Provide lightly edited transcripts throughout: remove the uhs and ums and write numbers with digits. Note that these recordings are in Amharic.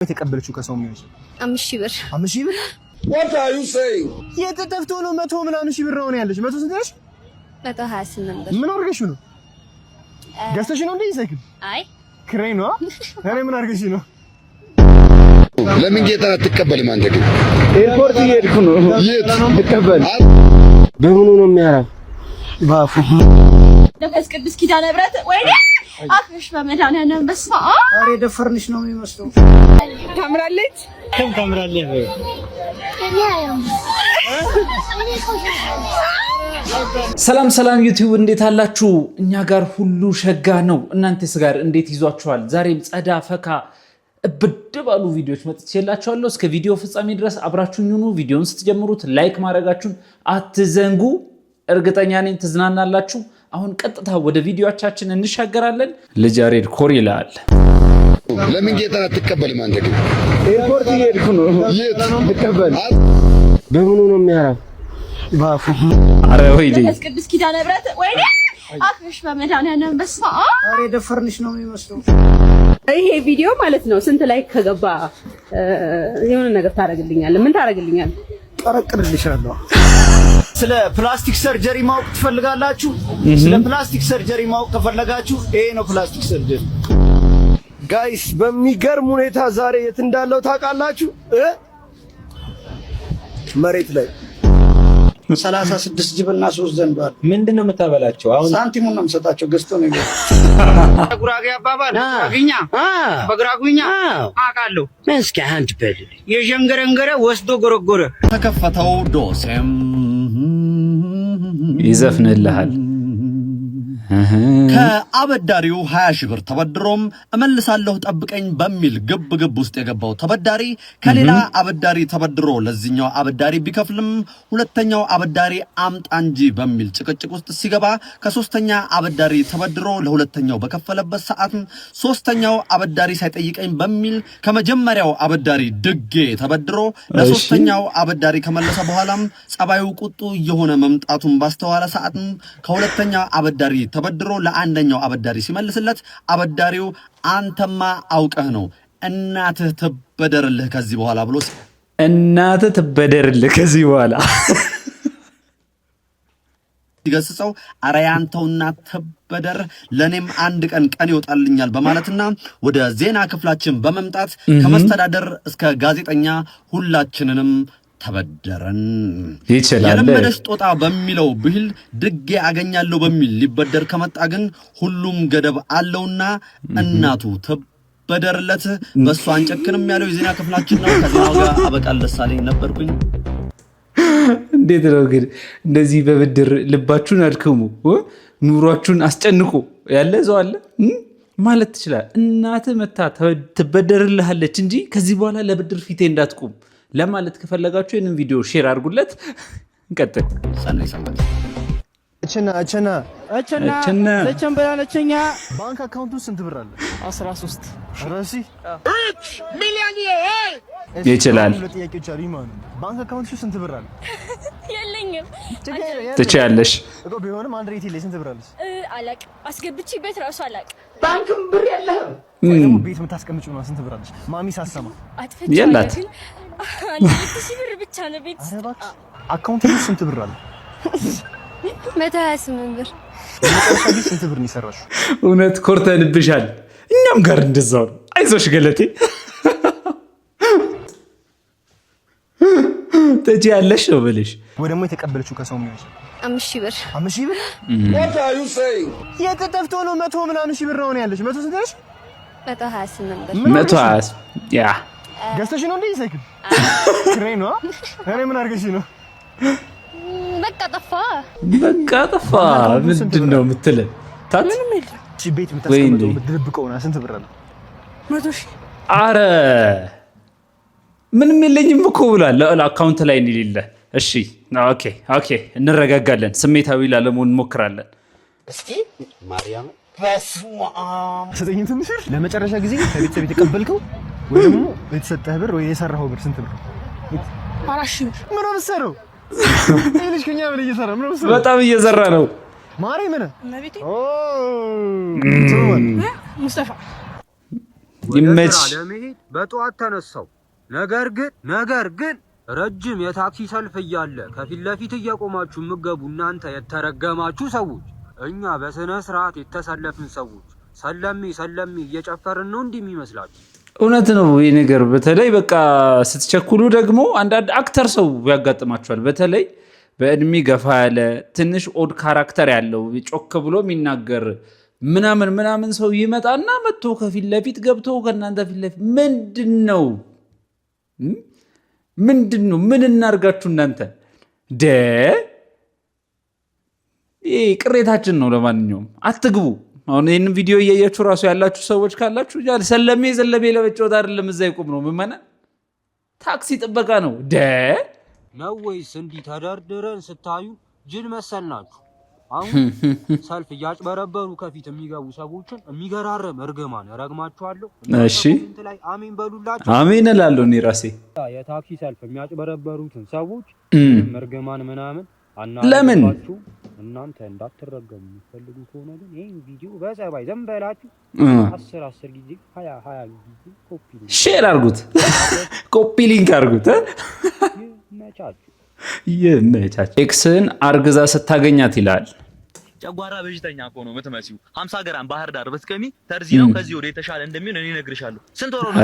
የተቀበልሽው ከሰው የሚሆን 5000 ብር 5000 ብር What are you saying? የተጠፍቶ ነው 100 ምናምን ሺህ ብር ነው ያለሽ 100 ስንት ነሽ 128 ብር ምን አድርገሽ ነው ገዝተሽ ነው እንዴ ሳይክል አይ ክሬ ነው አሬ ምን አድርገሽ ነው ለምን ጌታ አትቀበልም አንተ ግን ኤርፖርት እየሄድኩ ነው ልቀበል በምኑ ነው የሚያራው ባፉ ደፈስ ቅዱስ ኪዳነ ምህረት ወይኔ አፍሽ በመድኃኒዓለም በስመ አብ አሬ ደፈርንሽ ነው የሚመስለው ታምራለች ታምራለች ሰላም ዩቲዩብ እንዴት አላችሁ? እኛ ጋር ሁሉ ሸጋ ነው። እናንተስ ጋር እንዴት ይዟችኋል? ዛሬም ጸዳ ፈካ እብድ ባሉ ቪዲዮዎች መጥቼላችኋለሁ። እስከ ቪዲዮ ፍጻሜ ድረስ አብራችሁኝ ሁኑ። ቪዲዮውን ስትጀምሩት ላይክ ማድረጋችሁን አትዘንጉ። እርግጠኛ ነኝ ትዝናናላችሁ። አሁን ቀጥታ ወደ ቪዲዮአችን እንሻገራለን። ልጅ ያሬድ ኮር ይላል። ለምን ጌታ አትቀበልም አንተ ግን ኤርፖርት እየሄድኩ ነው ልቀበል በምኑ ነው የሚያራው ባፉ አረ ወይኔ ደፈስ ቅዱስ ኪዳነ ምህረት ወይኔ አፍሽ በመድኃኒዓለም በስመ አብ አሬ ደፈርንሽ ነው የሚመስለው ይሄ ቪዲዮ ማለት ነው ስንት ላይ ከገባ የሆነ ነገር ታረጋግልኛለህ? ምን ታረጋግልኛለህ? ጠረቅልልሻለሁ። ስለ ፕላስቲክ ሰርጀሪ ማወቅ ትፈልጋላችሁ? ስለ ፕላስቲክ ሰርጀሪ ማወቅ ከፈለጋችሁ ይሄ ነው ፕላስቲክ ሰርጀሪ። ጋይስ በሚገርም ሁኔታ ዛሬ የት እንዳለው ታውቃላችሁ? መሬት ላይ 36 ጅብና 3 ዘንባል። ምንድነው የምታበላቸው? አሁን ሳንቲሙን ነው የምሰጣቸው ገዝቶ ነው ይገ ጉራጌ አባባል አግኛ በግራጉኛ አቃለው እስኪ አንድ በል የጀንገረንገረ ወስዶ ጎረጎረ ተከፈተው ዶሴም ይዘፍንልሃል። ከአበዳሪው 20 ሺህ ብር ተበድሮም እመልሳለሁ ጠብቀኝ በሚል ግብ ውስጥ የገባው ተበዳሪ ከሌላ አበዳሪ ተበድሮ ለዚህኛው አበዳሪ ቢከፍልም ሁለተኛው አበዳሪ አምጣ እንጂ በሚል ጭቅጭቅ ውስጥ ሲገባ ከሶስተኛ አበዳሪ ተበድሮ ለሁለተኛው በከፈለበት ሰዓት ሶስተኛው አበዳሪ ሳይጠይቀኝ በሚል ከመጀመሪያው አበዳሪ ድጌ ተበድሮ ለሶስተኛው አበዳሪ ከመለሰ በኋላም ጸባዩ ቁጡ የሆነ መምጣቱን ባስተዋለ ሰዓት ከሁለተኛው አበዳሪ ተበድሮ ለአንደኛው አበዳሪ ሲመልስለት አበዳሪው አንተማ አውቀህ ነው እናትህ ትበደርልህ ከዚህ በኋላ ብሎ እናትህ ትበደርልህ ከዚህ በኋላ ሲገስጸው አረ ያንተው እናት ትበደር ለኔም አንድ ቀን ይወጣልኛል በማለትና ወደ ዜና ክፍላችን በመምጣት ከመስተዳደር እስከ ጋዜጠኛ ሁላችንንም ተበደረን ይችላል። የለመደሽ ጦጣ በሚለው ብሂል ድጌ አገኛለሁ በሚል ሊበደር ከመጣ ግን ሁሉም ገደብ አለውና እናቱ ትበደርለት በሷ አንጨክንም ያለው የዜና ክፍላችን ነው። ከዜናው ጋር አበቃል ደሳለኝ ነበርኩኝ። እንዴት ነው ግን እንደዚህ በብድር ልባችሁን አድክሙ ኑሯችሁን አስጨንቁ ያለ ሰው አለ ማለት ትችላል። እናትህ መታ ትበደርልሃለች እንጂ ከዚህ በኋላ ለብድር ፊቴ እንዳትቆም ለማለት ከፈለጋችሁ ይሄንን ቪዲዮ ሼር አድርጉለት። እንቀጥል። ሰናይ ሰንበት እቸና ለቸምበላነቸኛ ባንክ አካውንቱ ስንት ብር አለ? 13 ራሲ ሚሊዮን ይችላል። ለጥያቄዎች አሉ ማለት ባንክ አካውንቱ ስንት ብር አለ? የለኝም ትችያለሽ እኮ ቢሆንም አንድ ሬት ላይ ስንት ብር አለሽ? አላቅ አስገብቼ ቤት ራሱ አላቅ ባንክም ብር የለህም ደግሞ ቤት የምታስቀምጪው ነው ስንት ብር አለሽ? ማሚ ሳሰማ አትፈጭ የላት 1000 ብር ብቻ ነው ቤት። ኧረ እባክሽ አካውንቱ ስንት ብር አለ? 128 ብር። መጨረሻ ግን ስንት ብር ነው የሰራሽው? እውነት ኮርተንብሻል። እኛም ጋር እንደዛው ነው። አይዞሽ ገለቴ ትችያለሽ ነው ብለሽ ወይ ደግሞ የተቀበልሽው ከሰው የሚሆን 5000 ብር 5000 ብር What are you saying? የተጠፍቶ ነው 100 ምናምን ሺህ ብር ነው ያለሽ 100 ስንት ነሽ 128 ብር 120 ያ ገዝተሽ ነው እንዴ ሳይክል ክሬ ነው አሬ ምን አድርገሽ ነው በቃ ጠፋ ምንድን ነው የምትለን? ምንም የለም። እሺ ቤት የምታስቀምጠው ድብቀው ነው ስንት ብር አለ? 100,000 አረ ምንም የለኝም እኮ ብሏል። አካውንት ላይ እንደሌለ። እሺ ኦኬ እንረጋጋለን። ስሜታዊ ላለመሆን እንሞክራለን። እስኪ ማርያም በስመ አብ ሰጠኝ ትንሽ ለመጨረሻ ጊዜ ከቤተሰብ የተቀበልከው ወይ ደግሞ የተሰጠህ ብር ወይ የሰራኸው ብር ስንት ብር? 4000 ብር። ምን ነው የምትሰራው? ልጅ ከኛ በላይ እየሰራ ምን ነው የምትሰራው? በጣም እየሰራ ነው። ማሪ ምን ነብቴ ኦ ሙስጠፋ ይመች ለመሄድ በጧት ተነሳው። ነገር ግን ረጅም የታክሲ ሰልፍ እያለ ከፊት ለፊት እየቆማችሁ ምገቡ እናንተ የተረገማችሁ ሰዎች፣ እኛ በስነ ስርዓት የተሰለፍን ሰዎች ሰለሚ እየጨፈርን ነው እንዲህ የሚመስላችሁ? እውነት ነው ይሄ ነገር። በተለይ በቃ ስትቸኩሉ ደግሞ አንዳንድ አክተር ሰው ያጋጥማቸዋል። በተለይ በእድሜ ገፋ ያለ ትንሽ ኦድ ካራክተር ያለው ጮክ ብሎ የሚናገር ምናምን ሰው ይመጣና መጥቶ ከፊት ለፊት ገብቶ ከእናንተ ፊት ለፊት ምንድነው? ምን እናርጋችሁ እናንተ? ይሄ ቅሬታችን ነው። ለማንኛውም አትግቡ። አሁን ይህንን ቪዲዮ እያያችሁ ራሱ ያላችሁ ሰዎች ካላችሁ ሰለሜ ለመጫወት አይደለም፣ እዛ ይቆም ነው ምመና ታክሲ ጥበቃ ነው ነው ወይስ እንዲህ ተደርድረን ስታዩ ጅል መሰልናችሁ? አሁን ሰልፍ እያጭበረበሩ ከፊት የሚገቡ ሰዎችን የሚገራረም እርግማን ረግማችኋለሁ። እሺ ላይ አሜን በሉላችሁ። አሜን እላለሁ እኔ ራሴ። የታክሲ ሰልፍ የሚያጭበረበሩትን ሰዎች እርግማን ምናምን ለምን እናንተ እንዳትረገሙ የሚፈልጉ ከሆነ ግን ይሄን ቪዲዮ በጸባይ ዘም በላችሁ 10 ጊዜ 20 ጊዜ ኮፒ ሼር አድርጉት፣ ኮፒ ሊንክ አድርጉት። ይመቻችሁ። ኤክስን አርግዛ ስታገኛት ይላል። ጨጓራ በሽተኛ እኮ ነው የምትመሲው። 50 ግራም ባህር ዳር ብትቀሚ ተርዚ ነው ከዚህ ወደ የተሻለ እንደሚሆን እኔ እነግርሻለሁ። ስንት ወሮ ነው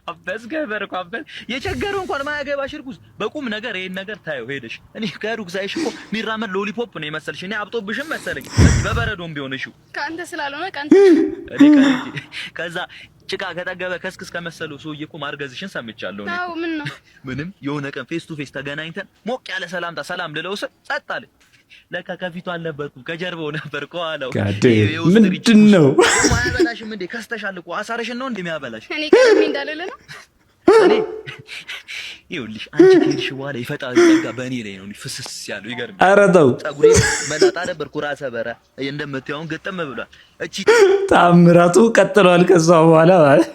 አበስ ገበርኩ አበስ የቸገረው እንኳን ማያገባሽ እርጉዝ በቁም ነገር ይሄን ነገር ታየው ሄደሽ እኔ ከሩቅ ሳይሽ እኮ ሚራመድ ሎሊፖፕ ነው የመሰልሽ። እኔ አብጦብሽም መሰለኝ በበረዶም ቢሆንሽው ካንተ ስላልሆነ ካንተ ከዛ ጭቃ ከጠገበ ከስክስ ከመሰለው ሰውዬ እኮ ማርገዝሽን ሰምቻለሁ። ነው ምን ነው ምንም የሆነ ቀን ፌስ ቱ ፌስ ተገናኝተን ሞቅ ያለ ሰላምታ ሰላም ልለው ስል ጸጥ አለ። ለካ ከፊቱ አልነበርኩም ከጀርባው ነበር ከኋላው። ምንድነው ማያበላሽም እንዴ? ከስተሻል እኮ አሳረሽን ነው እንደሚያበላሽ እኔ ከምን እንዳለለ ነው እኔ ይኸውልሽ አንቺ ከሄድሽ በኋላ የፈጣሪ ጸጋ በእኔ ላይ ነው ፍስስ ያለው። ይገርም። ኧረ ተው ፀጉሬ መላጣ ነበር ኩራሰ በረ እንደምታዩን ግጥም ብሏል። እቺ ታምራቱ ቀጥሏል። ከዛ በኋላ ማለት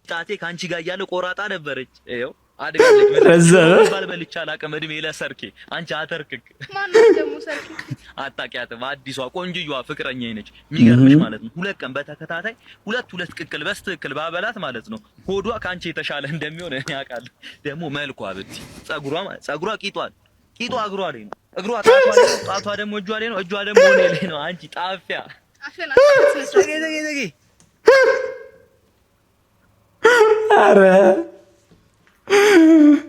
ጣቴ ካንቺ ጋር እያለ ቆራጣ ነበረች። ይኸው አድጋለች። ረዘመ ባልበልቻ አላቀም እድሜ ለሰርኬ አንቺ አተርክክ ማን ነው ደግሞ ሰርኪ? አጣቂያትም አዲሷ ቆንጆዋ ፍቅረኛዬ ነች። የሚገርምሽ ማለት ነው 2 ቀን በተከታታይ ሁለት ቅቅል በስትክክል ባበላት ማለት ነው ሆዷ ካንቺ የተሻለ እንደሚሆን እኔ አውቃለሁ። ደግሞ መልኳ ብቲ ፀጉሯ ቂጧ እግሯ ላይ ነው፣ እግሯ ጣቷ ደግሞ እጇ ላይ ነው፣ እጇ ደግሞ እኔ ላይ ነው። አንቺ ጣፊያ አረ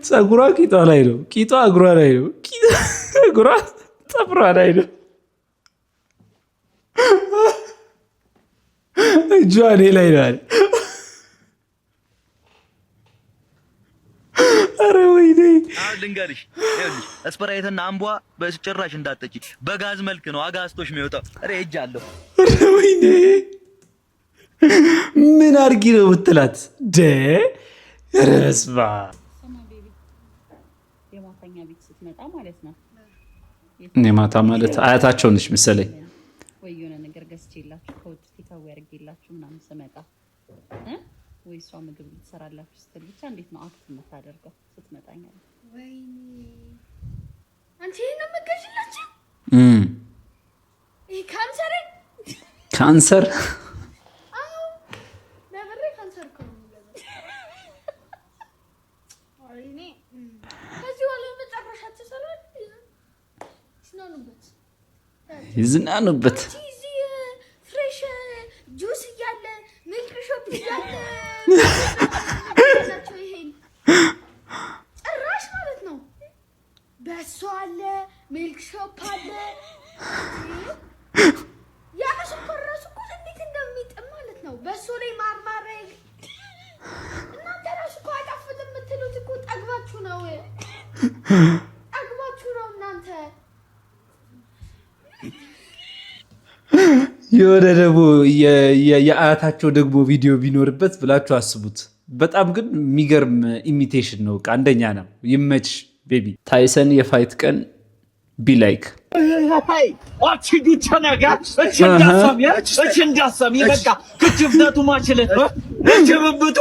ፀጉሯ ቂጧ ላይ ነው፣ ቂጧ እግሯ ላይ ነው፣ እግሯ ፀጉሯ ላይ ነው፣ እጇ እኔ ላይ ነው አለ። አረ ወይኔ ልንገርሽ፣ ይኸውልሽ ስፕራይትና አምቧ በጭራሽ እንዳትጠጪ። በጋዝ መልክ ነው አጋስቶሽ የሚወጣው። አረ ሄጃለሁ። አረ ወይኔ ምን አድርጊ ነው የምትላት? አረ በስመ አብ የማታኛ ቤት ስትመጣ ማለት ነው። የማታ ማለት አያታቸው ነች መሰለኝ። ወይ የሆነ ነገር ገዝቼላችሁ ከውጭ ቴካዌ አድርጌላችሁ ምናምን ስመጣ ወይ እሷ ምግብ ልትሰራላችሁ ስትል ብቻ እንዴት ነው አክት የምታደርገው ስትመጣኛል? ወይኔ አንቺ ነው መገጅላችሁ? ይሄ ካንሰር አዎ ነብሬ ካንሰር እኮ ነው የሚገዛው። ወይኔ ከዚህ ወለ መጨረሻ ተሰራል ይዝናኑበት ፍሬሽ ጁስ እያለ ሚልክ ሾፕ እያለ ጭራሽ ማለት ነው በሶ አለ ሚልክ ሾፕ አለ። ያለ ስኳር ራሱ እኮ እንዴት እንደሚጥም ማለት ነው። በሶ ላይ ማርማር እናንተ ራሱ እኮ አጣፍጥ የምትሉት እኮ ጠግባችሁ ነው እናንተ። የሆነ ደግሞ የአያታቸው ደግሞ ቪዲዮ ቢኖርበት ብላችሁ አስቡት። በጣም ግን የሚገርም ኢሚቴሽን ነው። አንደኛ ነው። ይመች ቤቢ። ታይሰን የፋይት ቀን ቢላይክ ክትፍተቱ ማችለት ብብቱ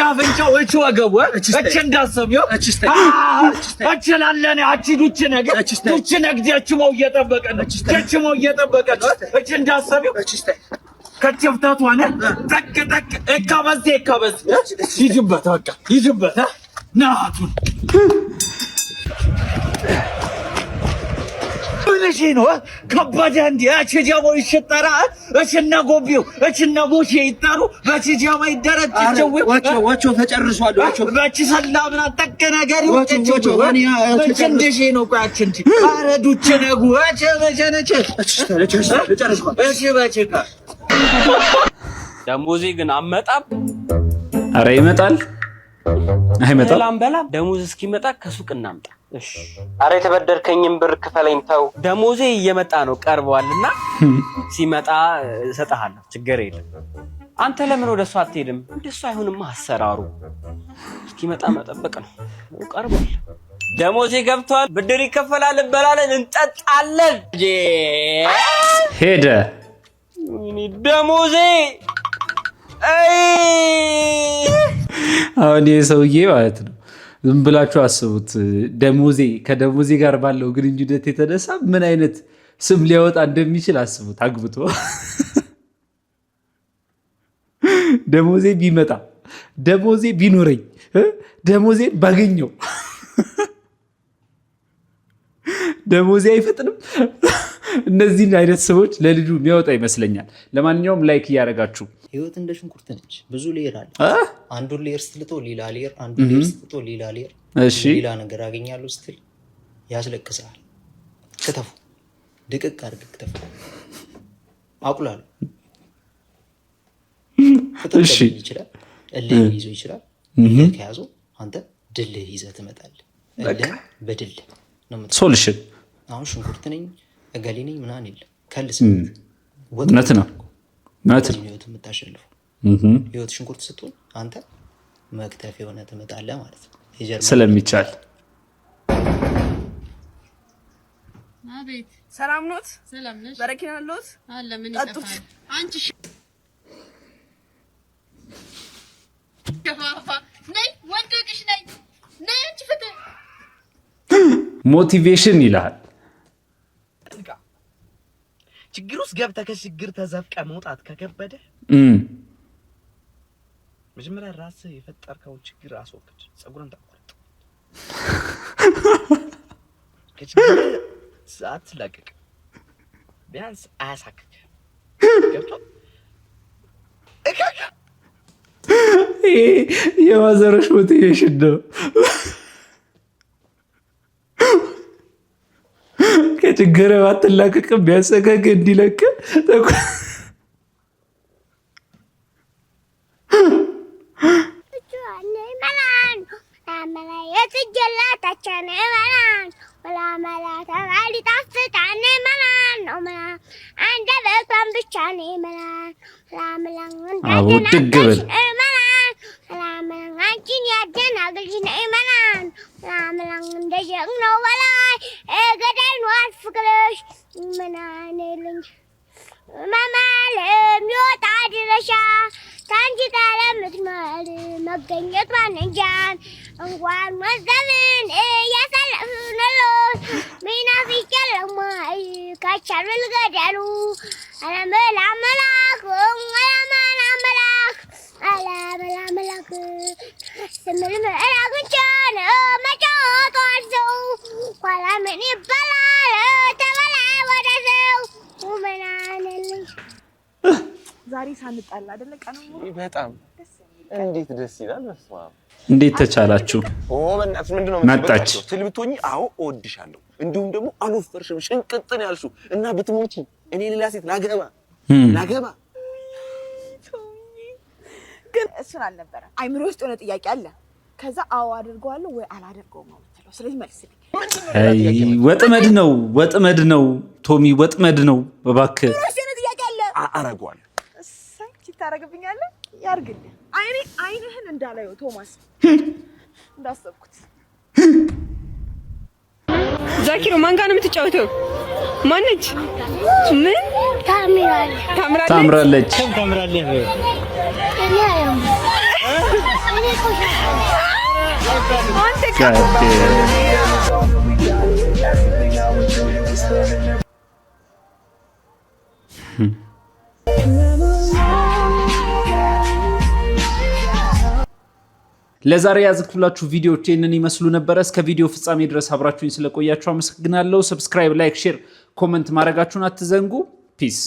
አፍንጫው ወገቡ እንዳሰሚው አቺዱች ነገር ዱች ነግዲያችመው እየጠበቀ ነው። ቸችመው እየጠበቀች እንዳሰሚው ከጭፍተቱ አነ ጠቅ እካበዝ ይጅበት በቃ ይጅበት ናቱን ብለሽ ነው ከባድ እንዴ አቸጃሞ ይሽጠራ እችነ ጎቢው እችነ ቦሼ ይጣሩ በቸጃማ ይደረግ ወቾ ተጨርሷል ወቾ በች ሰላምና ጠቅ ነገር ይወጭ እንደሽ ነው ቋችን አረዱች ነጉ ወቸ በቸነቸ እሺ በቸካ ደሞዜ ግን አመጣም አረ ይመጣል አይመጣም በላም ደሞዝ እስኪመጣ ከሱቅ እናምጣ እሺ አረ የተበደርከኝም ብር ክፈለኝ ተው ደሞዜ እየመጣ ነው ቀርቧልና ሲመጣ እሰጥሃለሁ ችግር የለም አንተ ለምን ወደሱ አትሄድም እንደሱ አይሆንም አሰራሩ እስኪመጣ መጠበቅ ነው ቀርቧል ደሞዜ ገብቷል ብድር ይከፈላል እንበላለን እንጠጣለን ሄደ ደሞዜ አሁን የሰውዬ ማለት ነው ዝም ብላችሁ አስቡት ደሞዜ ከደሞዜ ጋር ባለው ግንኙነት የተነሳ ምን አይነት ስም ሊያወጣ እንደሚችል አስቡት አግብቶ ደሞዜ ቢመጣ ደሞዜ ቢኖረኝ ደሞዜ ባገኘው ደሞዜ አይፈጥንም እነዚህን አይነት ሰዎች ለልጁ የሚያወጣ ይመስለኛል ለማንኛውም ላይክ እያደረጋችሁ ህይወት እንደ ሽንኩርት ነች ብዙ ሌየር አለ አንዱን ሌየር ስትልጦ ሌላ ሌየር አንዱን ሌየር ስትልጦ ሌላ ሌየር እሺ ሌላ ነገር አገኛለሁ ስትል ያስለቅሳል ከተፉ ድቅቅ አድርግ ከተፉ አቁላሉ እሺ ይችላል እልህ ይዞ ይችላል ከያዙ አንተ ድል ይዘህ ትመጣለህ እልህ በድል ነው ሶሉሽን አሁን ሽንኩርት ነኝ እገሌ ነኝ ምናምን የለም ከልስ እውነት ነው ህይወት የምታሸልፉ ህይወት ሽንኩርት ስትሆን አንተ መክተፍ የሆነ ትመጣለህ ማለት ነው ስለሚቻል አቤት ሰላም ኖት ሰላም ነሽ በረኪና ሎት አለ ምን ይጠፋል አንቺ ከፋፋ ነይ ወንዶቅሽ ነይ ነይ አንቺ ፍትህ ሞቲቬሽን ይላል ችግር ውስጥ ገብተህ ከችግር ተዘፍቀ መውጣት ከከበደ መጀመሪያ ራስህ የፈጠርከውን ችግር አስወግድ ፀጉርን ተቆርጥ ከችግር ሰዓት ለቀቅ ቢያንስ አያሳክክ ገብቶ እካካ የማዘሮሽ ሞቲቬሽን ነው ከችግር ባትላቀቅም ቢያሰጋግ እንዲለቅ ድግብል መገኘት ባንጃን እንኳን መዘብን ያሳለፍነው ሚናፊቅ ለማይ ካቻል ገዳሉ አለመላ መላክ አለመላ መላክ ስምል መላክቻን መጫወቷቸው ኋላ ምን ይባላል ተበላይ ወደ ሰው ምናንልኝ ዛሬ ሳንጣላ አይደለ ቀኑ በጣም እንዴት ደስ ይላል መስማ እንዴት ተቻላችሁ በእናትሽ ምንድነው መጣች ትልብቶኝ አዎ እወድሻለሁ እንዲሁም ደግሞ አልወፈርሽም ሽንቅጥን ያልሽው እና ብትሞቺ እኔ ሌላ ሴት ላገባ ግን እሱን አልነበረ አይምሮ ውስጥ የሆነ ጥያቄ አለ ከዛ አዎ አድርገዋለሁ ወይ አላደርገውም ነው የምትለው ስለዚህ መልስልኝ ወጥመድ ነው ቶሚ ወጥመድ ነው እባክህ የሆነ ጥያቄ አለ አረጋዋለሁ እሰይ ታረጋግኛለህ ያርግልህ አይንህን እንዳላየው ቶማስ እንዳሰብኩት ዛኪሮ ማን ጋር ነው የምትጫወተው? ማነች? ምን ታምራለች? ለዛሬ ያዝኩላችሁ ቪዲዮዎች ይህንን ይመስሉ ነበር። እስከ ቪዲዮ ፍጻሜ ድረስ አብራችሁኝ ስለቆያችሁ አመሰግናለሁ። ሰብስክራይብ፣ ላይክ፣ ሼር፣ ኮመንት ማድረጋችሁን አትዘንጉ። ፒስ